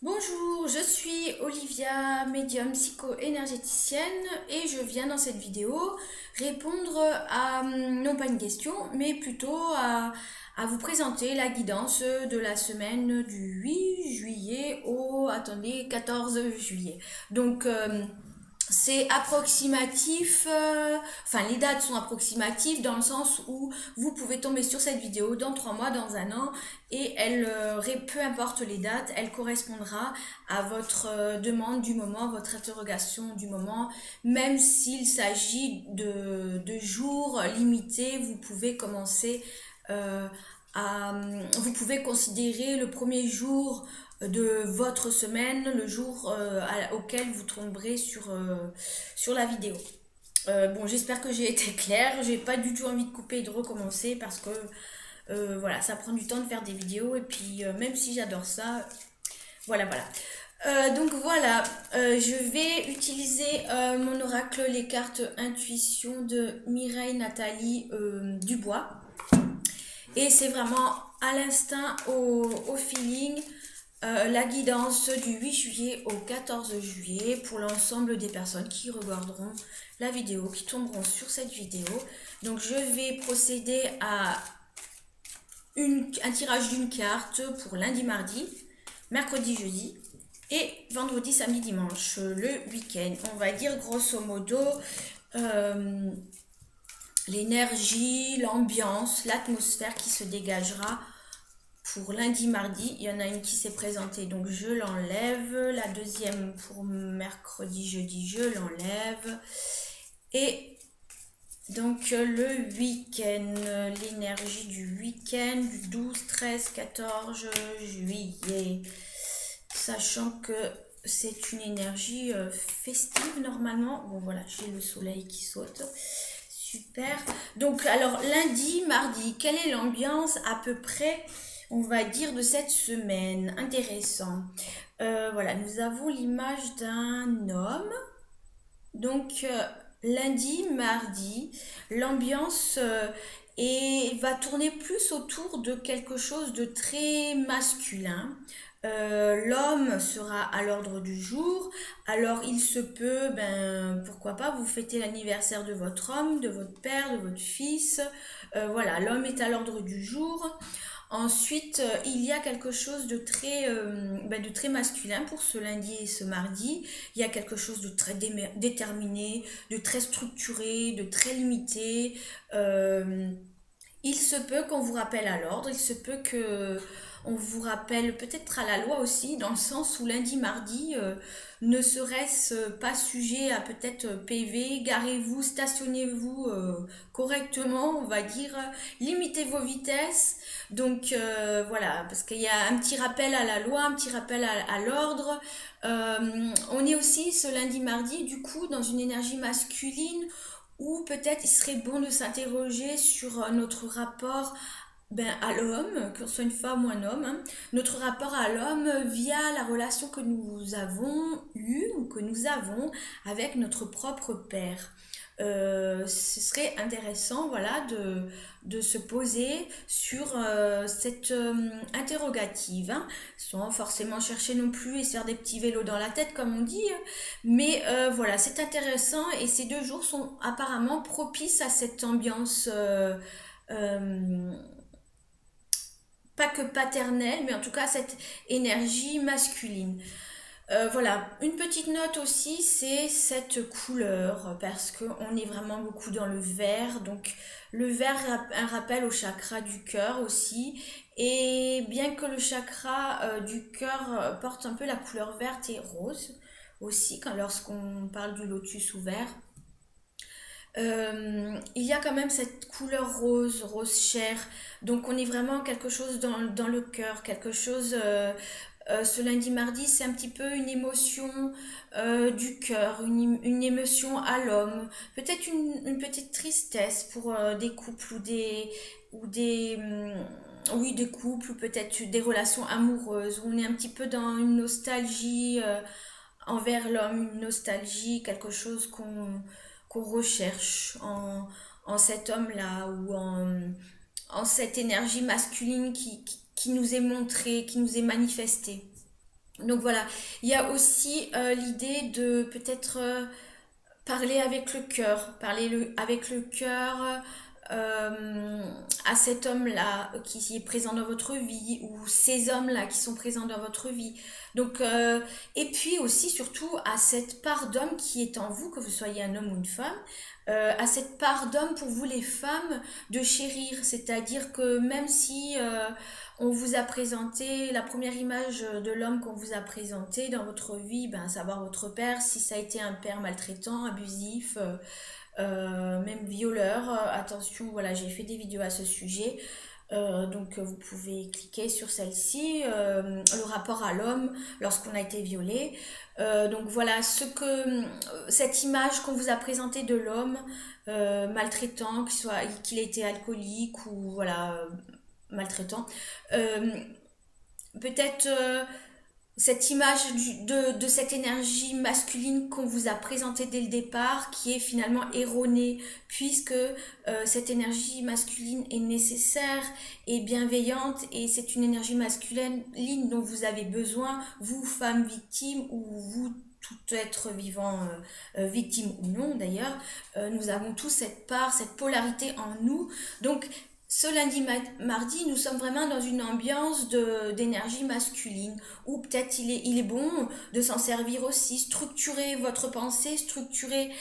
Bonjour, je suis Olivia, médium psycho-énergéticienne et je viens dans cette vidéo répondre à, non pas une question, mais plutôt à vous présenter la guidance de la semaine du 8 juillet au, attendez, 14 juillet. Donc, c'est approximatif, enfin les dates sont approximatives dans le sens où vous pouvez tomber sur cette vidéo dans 3 mois, dans un an, et elle, peu importe les dates, elle correspondra à votre demande du moment, votre interrogation du moment, même s'il s'agit de jours limités, vous pouvez commencer vous pouvez considérer le premier jour de votre semaine, le jour auquel vous tomberez sur la vidéo. Bon, j'espère que j'ai été claire. J'ai pas du tout envie de couper et de recommencer parce que voilà, ça prend du temps de faire des vidéos et puis même si j'adore ça, voilà. Donc voilà, je vais utiliser mon oracle, les cartes intuition de Mireille Nathalie Dubois. Et c'est vraiment à l'instinct, au feeling, la guidance du 8 juillet au 14 juillet pour l'ensemble des personnes qui regarderont la vidéo, qui tomberont sur cette vidéo. Donc je vais procéder à un tirage d'une carte pour lundi, mardi, mercredi, jeudi et vendredi, samedi, dimanche, le week-end. On va dire grosso modo euh, l'énergie, l'ambiance, l'atmosphère qui se dégagera pour lundi, mardi. Il y en a une qui s'est présentée, donc je l'enlève. La deuxième pour mercredi, jeudi, je l'enlève. Et donc le week-end, l'énergie du week-end du 12, 13, 14 juillet. Sachant que c'est une énergie festive normalement. Bon voilà, j'ai le soleil qui saute. Super. Donc alors lundi, mardi, quelle est l'ambiance à peu près, on va dire, de cette semaine? Intéressant. Voilà, nous avons l'image d'un homme. Donc lundi, mardi, l'ambiance va tourner plus autour de quelque chose de très masculin. L'homme sera à l'ordre du jour, alors il se peut, ben pourquoi pas, vous fêtez l'anniversaire de votre homme, de votre père, de votre fils. Voilà, l'homme est à l'ordre du jour. Ensuite, il y a quelque chose de très masculin pour ce lundi et ce mardi. Il y a quelque chose de très déterminé, de très structuré, de très limité. Euh, il se peut qu'on vous rappelle à l'ordre, il se peut que on vous rappelle peut-être à la loi aussi, dans le sens où lundi, mardi, ne serait-ce pas sujet à peut-être PV, garez-vous, stationnez-vous correctement, on va dire, limitez vos vitesses. Donc voilà, parce qu'il y a un petit rappel à la loi, un petit rappel à l'ordre. On est aussi ce lundi, mardi, du coup, dans une énergie masculine ou peut-être il serait bon de s'interroger sur notre rapport à l'homme, que ce soit une femme ou un homme, hein, notre rapport à l'homme via la relation que nous avons eue ou que nous avons avec notre propre père. Ce serait intéressant, voilà, de se poser sur cette interrogative, hein, sans forcément chercher non plus et se faire des petits vélos dans la tête comme on dit, mais voilà, c'est intéressant et ces 2 jours sont apparemment propices à cette ambiance euh, pas que paternelle, mais en tout cas cette énergie masculine. Voilà, une petite note aussi, c'est cette couleur, parce qu'on est vraiment beaucoup dans le vert, donc le vert un rappel au chakra du cœur aussi, et bien que le chakra du cœur porte un peu la couleur verte et rose aussi, lorsqu'on parle du lotus ouvert, il y a quand même cette couleur rose, rose chair, donc on est vraiment quelque chose dans le cœur, quelque chose ce lundi mardi, c'est un petit peu une émotion du cœur, une émotion à l'homme, peut-être une petite tristesse pour des couples oui, des couples ou peut-être des relations amoureuses où on est un petit peu dans une nostalgie envers l'homme, une nostalgie, quelque chose qu'on recherche en cet homme-là ou en cette énergie masculine qui nous est montrée, qui nous est manifestée. Donc voilà, il y a aussi l'idée de peut-être parler avec le cœur, avec le cœur à cet homme-là qui est présent dans votre vie ou ces hommes-là qui sont présents dans votre vie. Donc, et puis aussi, surtout, à cette part d'homme qui est en vous, que vous soyez un homme ou une femme, à cette part d'homme pour vous les femmes de chérir. C'est-à-dire que même si on vous a présenté la première image de l'homme qu'on vous a présenté dans votre vie, ben, savoir votre père, si ça a été un père maltraitant, abusif, même violeur. Attention, voilà, j'ai fait des vidéos à ce sujet. Donc vous pouvez cliquer sur celle-ci, le rapport à l'homme lorsqu'on a été violé. Donc voilà, cette image qu'on vous a présentée de l'homme maltraitant, qu'il ait été alcoolique ou voilà maltraitant. Peut-être cette image de cette énergie masculine qu'on vous a présentée dès le départ, qui est finalement erronée, puisque cette énergie masculine est nécessaire et bienveillante, et c'est une énergie masculine dont vous avez besoin, vous, femmes victimes, ou vous, tout être vivant, victime ou non d'ailleurs, nous avons tous cette part, cette polarité en nous. Donc ce lundi mardi, nous sommes vraiment dans une ambiance d'énergie masculine, où peut-être il est bon de s'en servir aussi, structurer votre pensée, structurer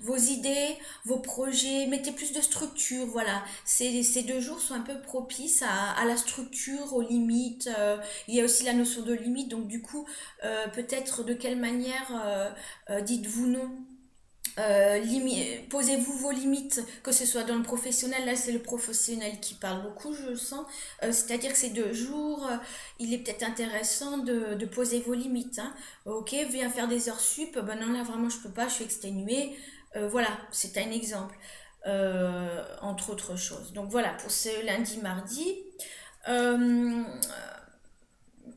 vos idées, vos projets, mettez plus de structure, voilà. Ces 2 jours sont un peu propices à la structure, aux limites, il y a aussi la notion de limite, donc du coup, peut-être de quelle manière dites-vous non. Posez-vous vos limites, que ce soit dans le professionnel, là c'est le professionnel qui parle beaucoup, je le sens. C'est-à-dire que ces 2 jours, il est peut-être intéressant de poser vos limites. Hein. Ok, viens faire des heures sup, ben non là vraiment je peux pas, je suis exténuée. Voilà, c'est un exemple, entre autres choses. Donc voilà, pour ce lundi, mardi. Euh,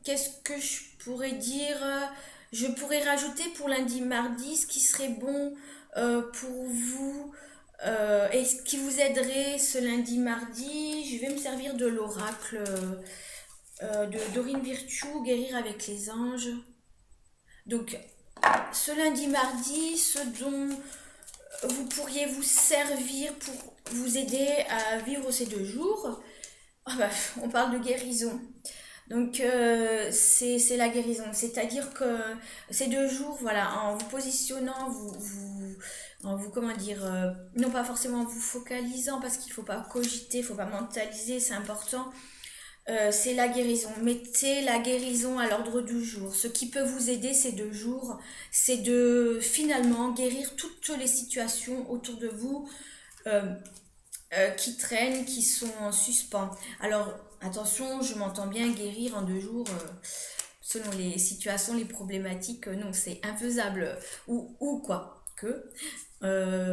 Qu'est-ce que je pourrais dire? Je pourrais rajouter pour lundi, mardi, ce qui serait bon pour vous et ce qui vous aiderait ce lundi, mardi. Je vais me servir de l'oracle de Dorine Virtue, Guérir avec les anges. Donc, ce lundi, mardi, ce dont vous pourriez vous servir pour vous aider à vivre ces 2 jours. Ah bah, on parle de guérison. Donc c'est la guérison, c'est-à-dire que ces 2 jours, voilà, en vous positionnant, en vous comment dire, non pas forcément en vous focalisant parce qu'il faut pas cogiter, il faut pas mentaliser, c'est important. C'est la guérison. Mettez la guérison à l'ordre du jour. Ce qui peut vous aider ces 2 jours, c'est de finalement guérir toutes les situations autour de vous euh, qui traînent, qui sont en suspens. Alors, attention, je m'entends bien guérir en 2 jours. Selon les situations, les problématiques, non, c'est infaisable. Ou quoi que.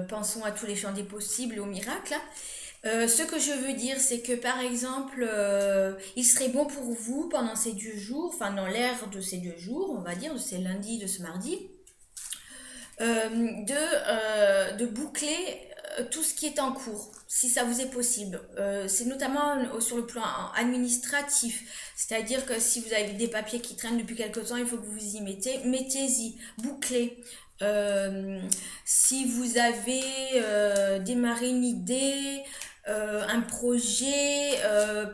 Pensons à tous les champs des possibles, au miracle. Ce que je veux dire, c'est que par exemple, il serait bon pour vous pendant ces 2 jours, enfin dans l'ère de ces 2 jours, on va dire, de ces lundis, de ce mardi, de boucler tout ce qui est en cours, si ça vous est possible. C'est notamment sur le plan administratif, c'est-à-dire que si vous avez des papiers qui traînent depuis quelque temps, il faut que vous vous y mettez-y, bouclez. Si vous avez démarré une idée, un projet,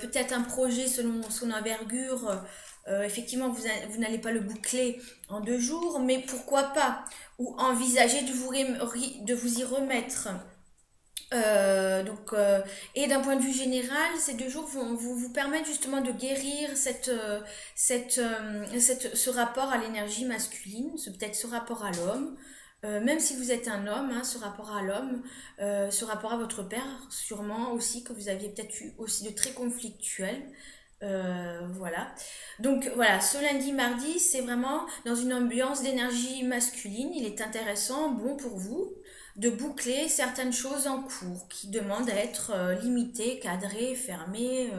peut-être un projet selon son envergure, effectivement, vous n'allez pas le boucler en 2 jours, mais pourquoi pas? Ou envisager de vous y remettre. Et d'un point de vue général, ces 2 jours vont vous permettre justement de guérir ce rapport à l'énergie masculine, peut-être ce rapport à l'homme. Même si vous êtes un homme, hein, ce rapport à l'homme, ce rapport à votre père, sûrement aussi que vous aviez peut-être eu aussi de très conflictuel. Voilà. Donc voilà, ce lundi, mardi, c'est vraiment dans une ambiance d'énergie masculine. Il est intéressant, bon pour vous, de boucler certaines choses en cours qui demandent à être limitées, cadrées, fermées,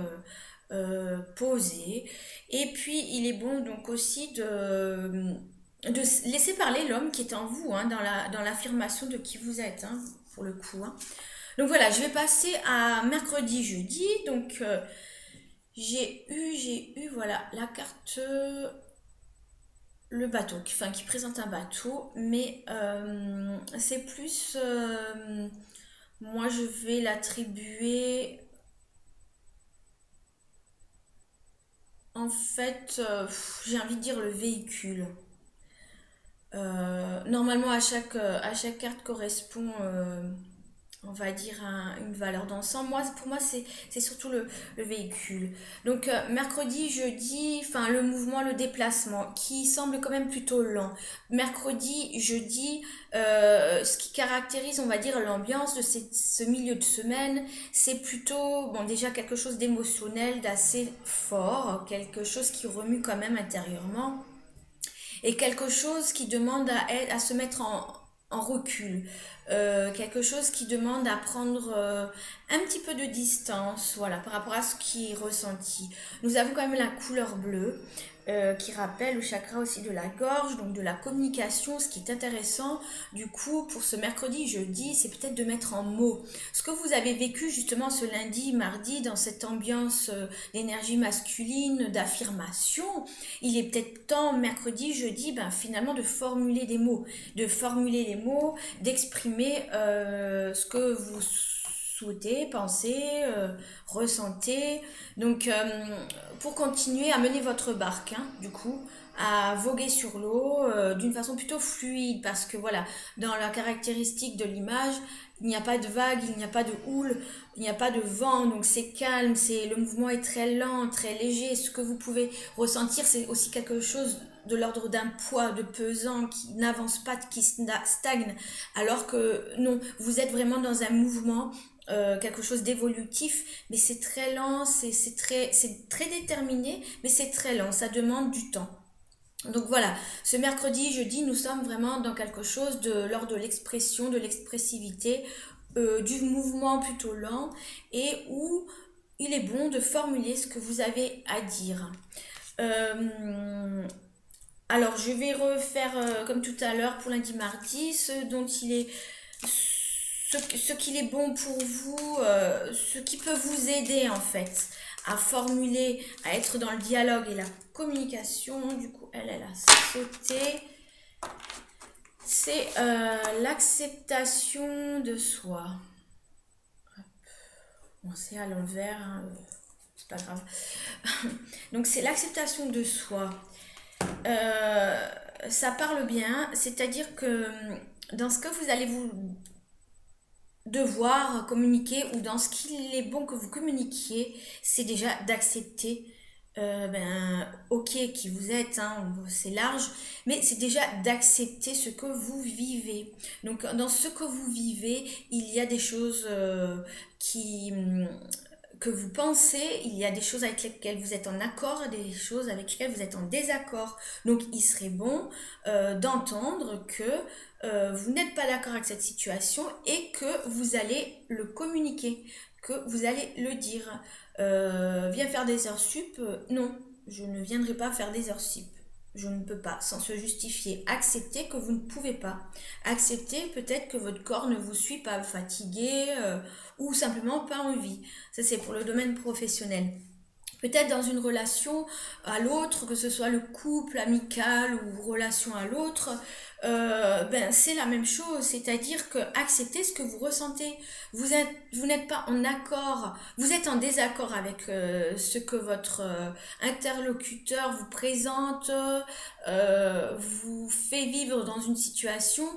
posées. Et puis il est bon donc aussi de laisser parler l'homme qui est en vous, hein, dans l'affirmation de qui vous êtes, hein, pour le coup. Hein. Donc voilà, je vais passer à mercredi, jeudi. Donc j'ai eu, voilà, la carte. le bateau, enfin qui présente un bateau, mais c'est plus, moi je vais l'attribuer, en fait, j'ai envie de dire le véhicule. Normalement, à chaque carte correspond, on va dire, une valeur d'ensemble. Moi, pour moi, c'est surtout le véhicule. Donc, mercredi, jeudi, enfin, le mouvement, le déplacement, qui semble quand même plutôt lent. Mercredi, jeudi, ce qui caractérise, on va dire, l'ambiance de ce milieu de semaine, c'est plutôt, bon, déjà quelque chose d'émotionnel, d'assez fort, quelque chose qui remue quand même intérieurement et quelque chose qui demande à se mettre en recul, quelque chose qui demande à prendre un petit peu de distance, voilà, par rapport à ce qui est ressenti. Nous avons quand même la couleur bleue, qui rappelle le chakra aussi de la gorge, donc de la communication. Ce qui est intéressant, du coup, pour ce mercredi, jeudi, c'est peut-être de mettre en mots ce que vous avez vécu justement ce lundi, mardi, dans cette ambiance d'énergie masculine, d'affirmation. Il est peut-être temps, mercredi, jeudi, ben, finalement, de formuler des mots, de formuler les mots, d'exprimer ce que vous souhaitez, pensez, ressentez. Donc, pour continuer à mener votre barque, hein, du coup, à voguer sur l'eau d'une façon plutôt fluide, parce que voilà, dans la caractéristique de l'image, il n'y a pas de vague, il n'y a pas de houle, il n'y a pas de vent, donc c'est calme, le mouvement est très lent, très léger. Ce que vous pouvez ressentir, c'est aussi quelque chose de l'ordre d'un poids, de pesant, qui n'avance pas, qui stagne, alors que non, vous êtes vraiment dans un mouvement, quelque chose d'évolutif, mais c'est très lent, c'est très déterminé, mais c'est très lent, ça demande du temps. Donc voilà, ce mercredi, jeudi, nous sommes vraiment dans quelque chose de l'ordre de l'expression, de l'expressivité, du mouvement plutôt lent, et où il est bon de formuler ce que vous avez à dire. Euh, alors, je vais refaire comme tout à l'heure pour lundi, mardi, ce qu'il est bon pour vous, ce qui peut vous aider en fait à formuler, à être dans le dialogue et la communication. Du coup, elle a sauté. C'est l'acceptation de soi. Bon, c'est à l'envers, hein, c'est pas grave. Donc, c'est l'acceptation de soi. Ça parle bien, c'est-à-dire que dans ce que vous allez vous devoir communiquer ou dans ce qu'il est bon que vous communiquiez, c'est déjà d'accepter, ok, qui vous êtes, hein, c'est large, mais c'est déjà d'accepter ce que vous vivez. Donc dans ce que vous vivez, il y a des choses qui que vous pensez, il y a des choses avec lesquelles vous êtes en accord, des choses avec lesquelles vous êtes en désaccord. Donc il serait bon d'entendre que vous n'êtes pas d'accord avec cette situation et que vous allez le communiquer, que vous allez le dire. Viens faire des heures sup, non, je ne viendrai pas faire des heures sup. Je ne peux pas, sans se justifier. Accepter que vous ne pouvez pas. Accepter peut-être que votre corps ne vous suit pas, fatigué ou simplement pas envie. Ça, c'est pour le domaine professionnel. Peut-être dans une relation à l'autre, que ce soit le couple, amical ou relation à l'autre, c'est la même chose, c'est-à-dire que acceptez ce que vous ressentez. Vous n'êtes pas en accord, vous êtes en désaccord avec ce que votre interlocuteur vous présente, vous fait vivre dans une situation.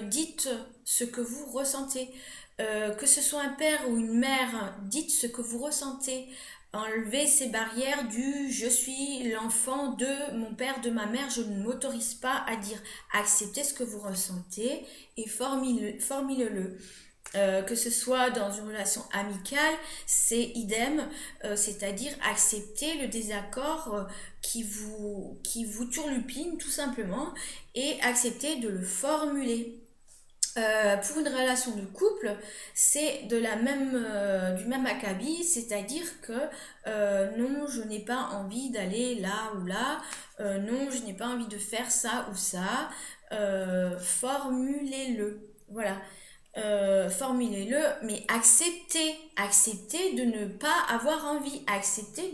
Dites ce que vous ressentez. Que ce soit un père ou une mère, dites ce que vous ressentez. Enlever ces barrières du je suis l'enfant de mon père, de ma mère, je ne m'autorise pas à dire. Acceptez ce que vous ressentez et formule-le. Que ce soit dans une relation amicale, c'est idem, c'est-à-dire accepter le désaccord qui vous turlupine tout simplement et accepter de le formuler. Pour une relation de couple, c'est du même acabit, c'est-à-dire que non, je n'ai pas envie d'aller là ou là, non, je n'ai pas envie de faire ça ou ça, formulez-le, voilà. Formulez-le, mais acceptez de ne pas avoir envie, acceptez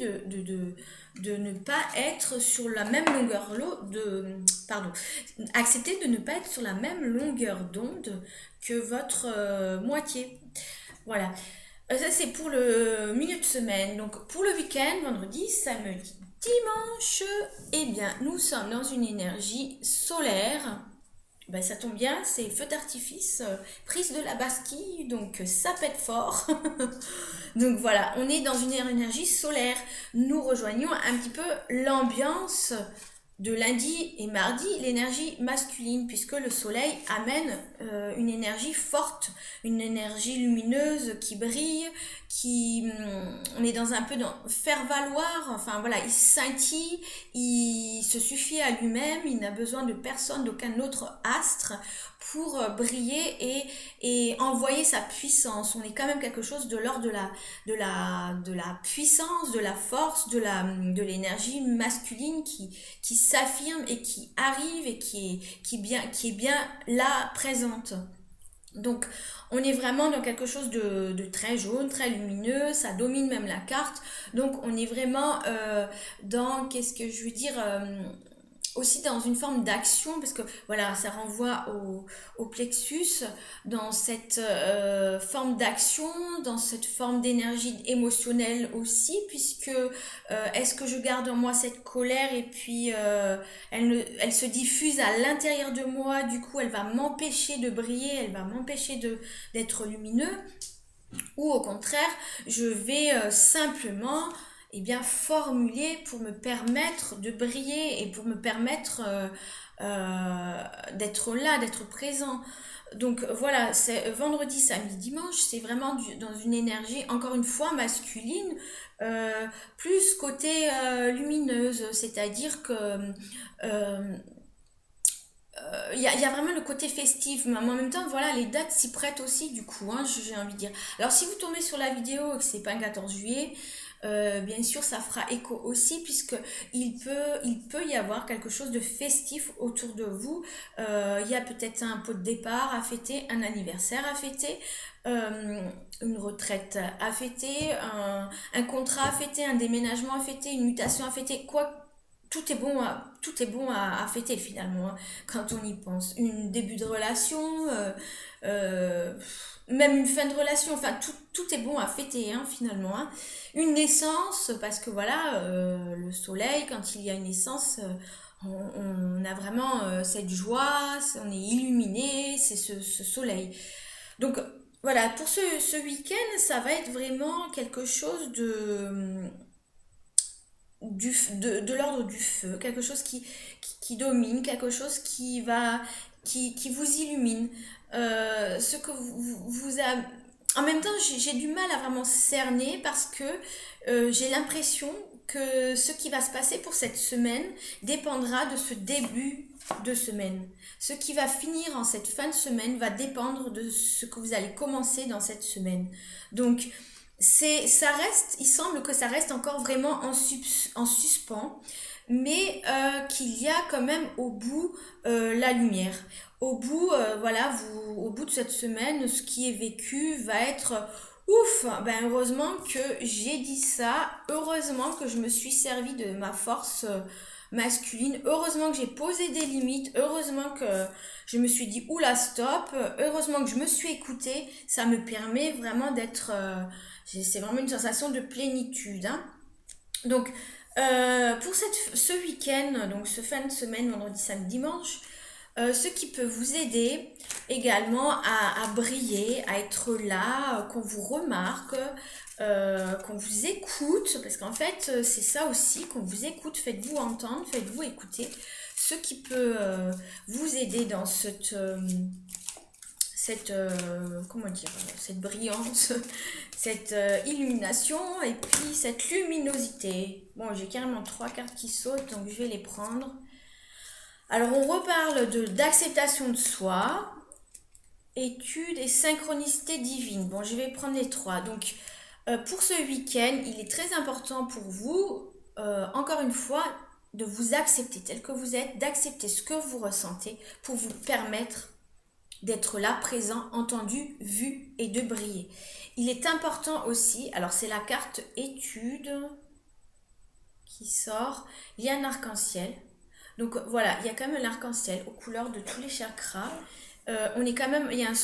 de ne pas être sur la même longueur pardon, acceptez de ne pas être sur la même longueur d'onde que votre moitié. Voilà. Ça, c'est pour le milieu de semaine. Donc, pour le week-end, vendredi, samedi, dimanche, eh bien, nous sommes dans une énergie solaire. Ben, ça tombe bien, c'est feu d'artifice, prise de la Bastille, donc ça pète fort. Donc voilà, on est dans une énergie solaire. Nous rejoignons un petit peu l'ambiance de lundi et mardi, l'énergie masculine, puisque le soleil amène une énergie forte, une énergie lumineuse qui brille, on est dans un peu dans faire valoir, enfin voilà, il scintille, il se suffit à lui-même, il n'a besoin de personne, d'aucun autre astre pour briller et envoyer sa puissance. On est quand même quelque chose de l'ordre de la puissance, de la force, de l'énergie masculine qui s'affirme et qui arrive et qui est bien là, présente. Donc, on est vraiment dans quelque chose de très jaune, très lumineux, ça domine même la carte. Donc, on est vraiment dans, qu'est-ce que je veux dire, aussi dans une forme d'action, parce que voilà, ça renvoie au plexus, dans cette forme d'action, dans cette forme d'énergie émotionnelle aussi, puisque est-ce que je garde en moi cette colère et puis elle se diffuse à l'intérieur de moi, du coup elle va m'empêcher de briller, elle va m'empêcher d'être lumineux, ou au contraire, je vais simplement formuler pour me permettre de briller et pour me permettre d'être là, d'être présent. Donc voilà, c'est vendredi, samedi, dimanche, c'est vraiment dans une énergie, encore une fois, masculine, plus côté lumineuse, c'est-à-dire que y a vraiment le côté festif, mais en même temps, voilà, les dates s'y prêtent aussi, du coup, hein, j'ai envie de dire. Alors, si vous tombez sur la vidéo et que c'est pas un 14 juillet, bien sûr, ça fera écho aussi, puisque il peut y avoir quelque chose de festif autour de vous. Il y a peut-être un pot de départ à fêter, un anniversaire à fêter, une retraite à fêter, un contrat à fêter, un déménagement à fêter, une mutation à fêter, quoi. Tout est bon à fêter finalement, hein, quand on y pense. Un début de relation, euh, même une fin de relation, enfin tout est bon à fêter, hein, finalement, hein. Une naissance, parce que voilà, le soleil, quand il y a une naissance, on a vraiment cette joie, on est illuminé, c'est ce soleil. Donc voilà, pour ce week-end, ça va être vraiment quelque chose de l'ordre du feu, quelque chose qui domine, quelque chose qui vous illumine. Ce que vous a... En même temps, j'ai du mal à vraiment cerner parce que j'ai l'impression que ce qui va se passer pour cette semaine dépendra de ce début de semaine. Ce qui va finir en cette fin de semaine va dépendre de ce que vous allez commencer dans cette semaine. Donc, il semble que ça reste encore vraiment en suspens, mais qu'il y a quand même au bout la lumière. Au bout, au bout de cette semaine, ce qui est vécu va être ouf. Ben heureusement que j'ai dit ça, heureusement que je me suis servi de ma force masculine, heureusement que j'ai posé des limites, heureusement que je me suis dit oula stop, heureusement que je me suis écoutée, ça me permet vraiment d'être c'est vraiment une sensation de plénitude, hein. Donc, pour ce week-end, donc ce fin de semaine, vendredi, samedi, dimanche, ce qui peut vous aider également à briller, à être là, qu'on vous remarque, qu'on vous écoute, parce qu'en fait, c'est ça aussi, qu'on vous écoute, faites-vous entendre, faites-vous écouter. Ce qui peut vous aider dans comment dire, cette brillance, cette illumination et puis cette luminosité. Bon, j'ai carrément 3 cartes qui sautent, donc je vais les prendre. Alors, on reparle d'acceptation de soi, étude et synchronicité divine. Bon, je vais prendre les 3. Donc, pour ce week-end, il est très important pour vous, encore une fois, de vous accepter tel que vous êtes, d'accepter ce que vous ressentez pour vous permettre d'être là, présent, entendu, vu et de briller. Il est important aussi, alors c'est la carte étude, qui sort. Il y a un arc-en-ciel. Donc voilà, il y a quand même un arc-en-ciel aux couleurs de tous les chakras. On est quand même, il y a un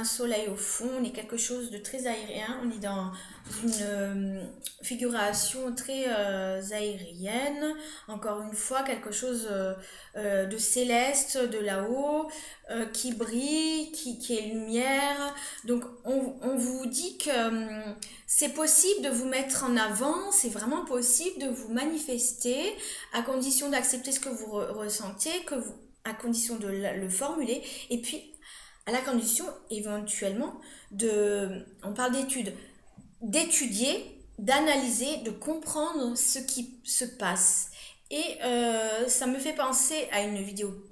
soleil au fond, on est quelque chose de très aérien, on est dans une figuration très aérienne, encore une fois, quelque chose de céleste, de là-haut, qui brille, qui est lumière. Donc on vous dit que c'est possible de vous mettre en avant, c'est vraiment possible de vous manifester, à condition d'accepter ce que vous ressentez, à condition de le formuler, et puis à la condition éventuellement on parle d'étudier, d'analyser, de comprendre ce qui se passe. Et ça me fait penser à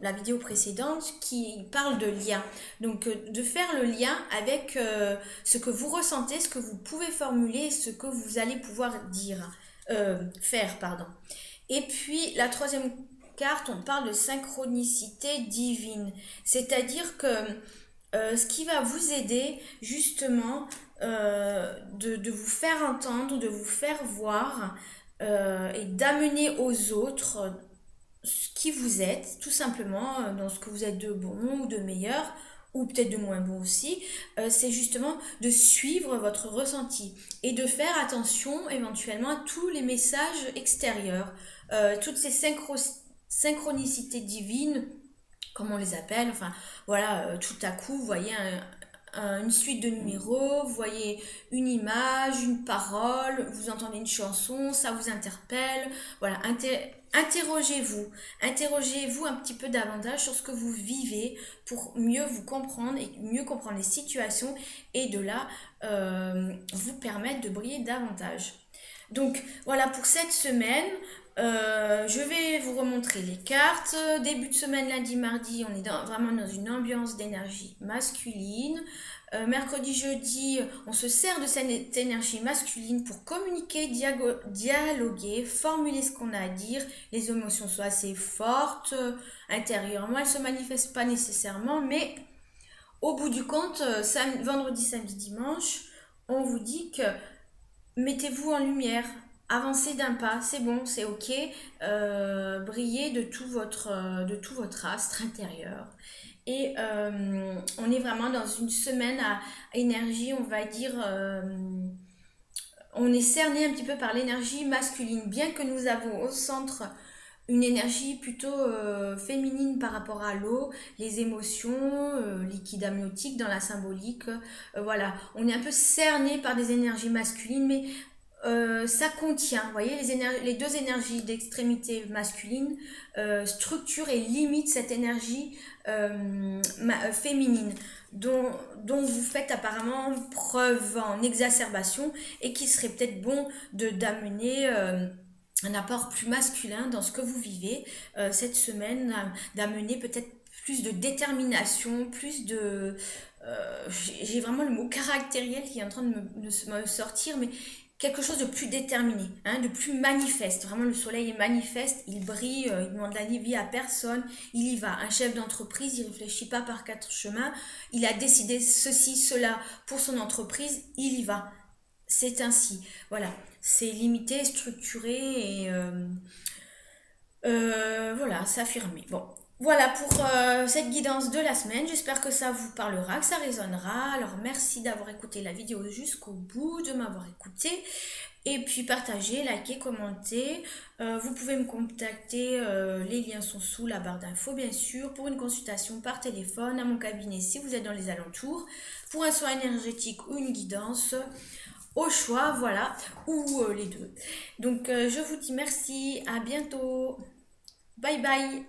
la vidéo précédente qui parle de lien. Donc de faire le lien avec ce que vous ressentez, ce que vous pouvez formuler, ce que vous allez pouvoir faire, pardon. Et puis la troisième carte, on parle de synchronicité divine. C'est-à-dire que ce qui va vous aider justement de vous faire entendre, de vous faire voir et d'amener aux autres ce qui vous êtes, tout simplement dans ce que vous êtes de bon ou de meilleur, ou peut-être de moins bon aussi, c'est justement de suivre votre ressenti et de faire attention éventuellement à tous les messages extérieurs, toutes ces synchronicités divines, comme on les appelle, enfin voilà, tout à coup, vous voyez une suite de numéros, vous voyez une image, une parole, vous entendez une chanson, ça vous interpelle, voilà, interrogez-vous un petit peu davantage sur ce que vous vivez pour mieux vous comprendre et mieux comprendre les situations et de là vous permettre de briller davantage. Donc voilà pour cette semaine. Je vais vous remontrer les cartes. Début de semaine, lundi, mardi, on est vraiment dans une ambiance d'énergie masculine. Mercredi, jeudi, on se sert de cette énergie masculine pour communiquer, dialoguer, formuler ce qu'on a à dire. Les émotions sont assez fortes intérieurement, elles ne se manifestent pas nécessairement, mais au bout du compte, vendredi, samedi, dimanche, on vous dit que mettez-vous en lumière, avancez d'un pas, c'est bon, c'est ok, brillez de tout votre astre intérieur. Et on est vraiment dans une semaine à énergie, on va dire, on est cerné un petit peu par l'énergie masculine, bien que nous avons au centre une énergie plutôt féminine par rapport à l'eau, les émotions, liquide amniotique dans la symbolique. Voilà, on est un peu cerné par des énergies masculines, mais ça contient, vous voyez, les deux énergies d'extrémité masculine structurent et limitent cette énergie féminine dont vous faites apparemment preuve en exacerbation et qui serait peut-être bon d'amener un apport plus masculin dans ce que vous vivez cette semaine, d'amener peut-être plus de détermination, plus de... j'ai vraiment le mot caractériel qui est en train de me sortir, mais quelque chose de plus déterminé, hein, de plus manifeste. Vraiment, le soleil est manifeste, il brille, il demande la vie à personne, il y va. Un chef d'entreprise, il réfléchit pas par quatre chemins, il a décidé ceci, cela pour son entreprise, il y va. C'est ainsi, voilà. C'est limité, structuré et voilà, s'affirmer. Bon, voilà pour cette guidance de la semaine. J'espère que ça vous parlera, que ça résonnera. Alors merci d'avoir écouté la vidéo jusqu'au bout, de m'avoir écouté. Et puis partagez, likez, commentez. Vous pouvez me contacter, les liens sont sous la barre d'infos bien sûr, pour une consultation par téléphone à mon cabinet si vous êtes dans les alentours, pour un soin énergétique ou une guidance. Au choix, voilà, ou les deux. Donc je vous dis merci, à bientôt. Bye bye.